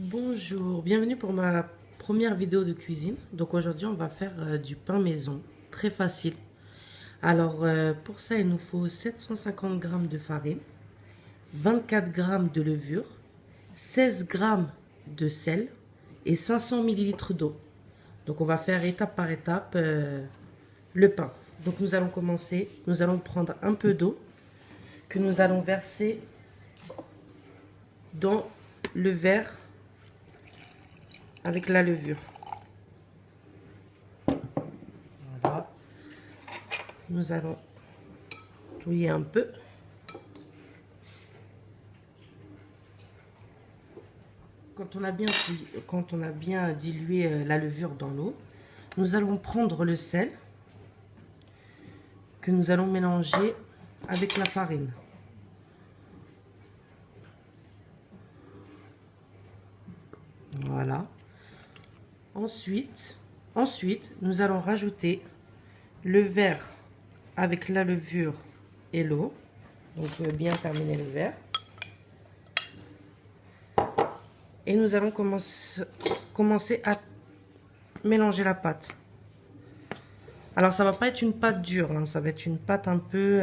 Bonjour, bienvenue pour ma première vidéo de cuisine. Donc aujourd'hui on va faire du pain maison, très facile. Alors pour ça il nous faut 750 g de farine, 24 g de levure, 16 g de sel et 500 ml d'eau. Donc on va faire étape par étape le pain. Donc nous allons commencer, nous allons prendre un peu d'eau que nous allons verser dans le verre avec la levure. Voilà. Nous allons touiller un peu. Quand on a bien dilué la levure dans l'eau, nous allons prendre le sel que nous allons mélanger avec la farine. Voilà. Ensuite, nous allons rajouter le verre avec la levure et l'eau. Donc, bien terminer le verre. Et nous allons commencer à mélanger la pâte. Alors, ça va pas être une pâte dure, hein, ça va être une pâte un peu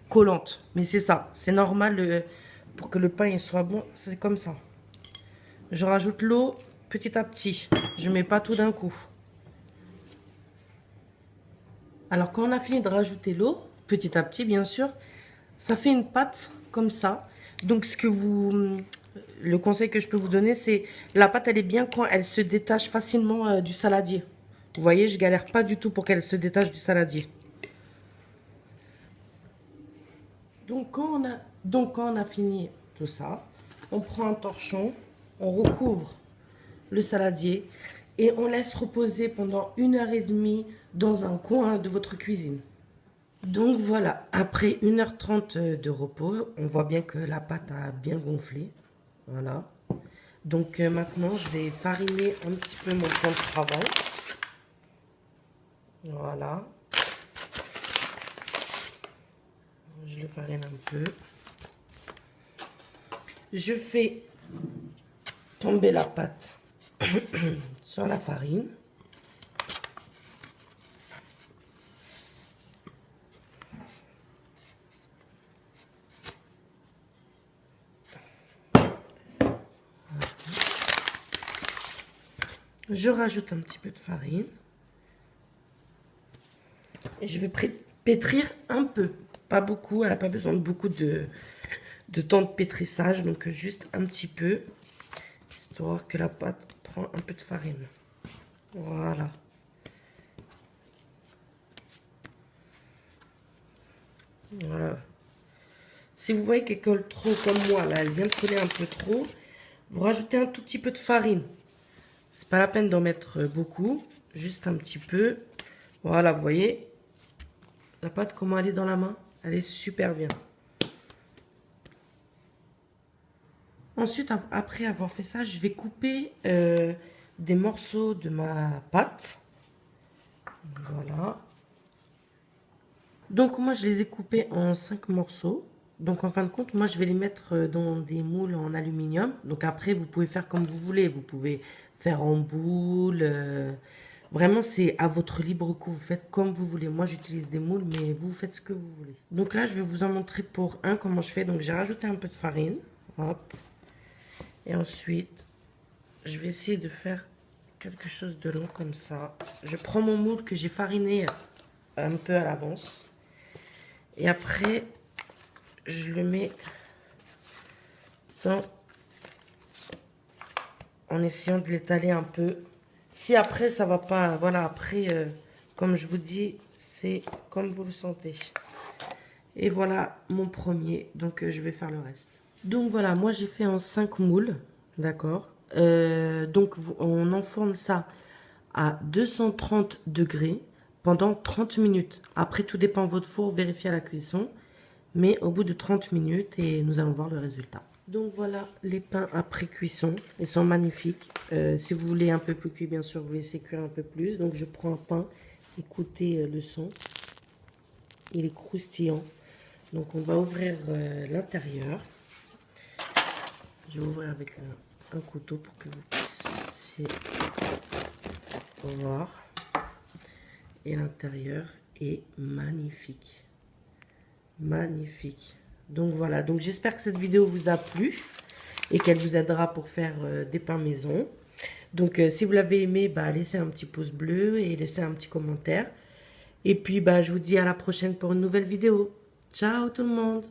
collante. Mais c'est ça, c'est normal pour que le pain il soit bon, c'est comme ça. Je rajoute l'eau petit à petit, je mets pas tout d'un coup. Alors, quand on a fini de rajouter l'eau, petit à petit, bien sûr, ça fait une pâte comme ça. Donc, le conseil que je peux vous donner, c'est la pâte, elle est bien quand elle se détache facilement du saladier. Vous voyez, je galère pas du tout pour qu'elle se détache du saladier. Donc, quand on a fini tout ça, on prend un torchon, on recouvre le saladier et on laisse reposer pendant 1h30 dans un coin de votre cuisine. Donc voilà, après 1h30 de repos, on voit bien que la pâte a bien gonflé. Voilà. Donc maintenant, je vais fariner un petit peu mon plan de travail. Voilà. Je le farine un peu. Je fais tomber la pâte sur la farine. Je rajoute un petit peu de farine. Et je vais pétrir un peu. Pas beaucoup, elle n'a pas besoin de beaucoup de temps de pétrissage. Donc juste un petit peu. Histoire que la pâte prend un peu de farine. Voilà. Voilà. Si vous voyez qu'elle colle trop comme moi, là, elle vient de coller un peu trop, vous rajoutez un tout petit peu de farine. C'est pas la peine d'en mettre beaucoup, juste un petit peu. Voilà, vous voyez la pâte comment elle est dans la main, elle est super bien. Ensuite, après avoir fait ça, je vais couper des morceaux de ma pâte. Voilà. Donc moi, je les ai coupés en 5 morceaux. Donc en fin de compte, moi, je vais les mettre dans des moules en aluminium. Donc après, vous pouvez faire comme vous voulez. Vous pouvez faire en boule. Vraiment, c'est à votre libre cours. Vous faites comme vous voulez. Moi, j'utilise des moules, mais vous faites ce que vous voulez. Donc là, je vais vous en montrer pour un comment je fais. Donc j'ai rajouté un peu de farine. Hop. Et ensuite, je vais essayer de faire quelque chose de long comme ça. Je prends mon moule que j'ai fariné un peu à l'avance. Et après, je le mets en essayant de l'étaler un peu. Si après, ça va pas, voilà, après, comme je vous dis, c'est comme vous le sentez. Et voilà mon premier, donc je vais faire le reste. Donc voilà, moi j'ai fait en 5 moules, d'accord. Donc on enfourne ça à 230 degrés pendant 30 minutes. Après, tout dépend de votre four, vérifiez à la cuisson. Mais au bout de 30 minutes, et nous allons voir le résultat. Donc voilà les pains après cuisson. Ils sont magnifiques. Si vous voulez un peu plus cuit, bien sûr, vous laissez cuire un peu plus. Donc je prends un pain. Écoutez le son. Il est croustillant. Donc on va ouvrir l'intérieur. Je vais ouvrir avec un couteau pour que vous puissiez voir. Et l'intérieur est magnifique. Magnifique. Donc voilà, donc j'espère que cette vidéo vous a plu et qu'elle vous aidera pour faire des pains maison. Donc si vous l'avez aimé, bah, laissez un petit pouce bleu et laissez un petit commentaire. Et puis bah, je vous dis à la prochaine pour une nouvelle vidéo. Ciao tout le monde!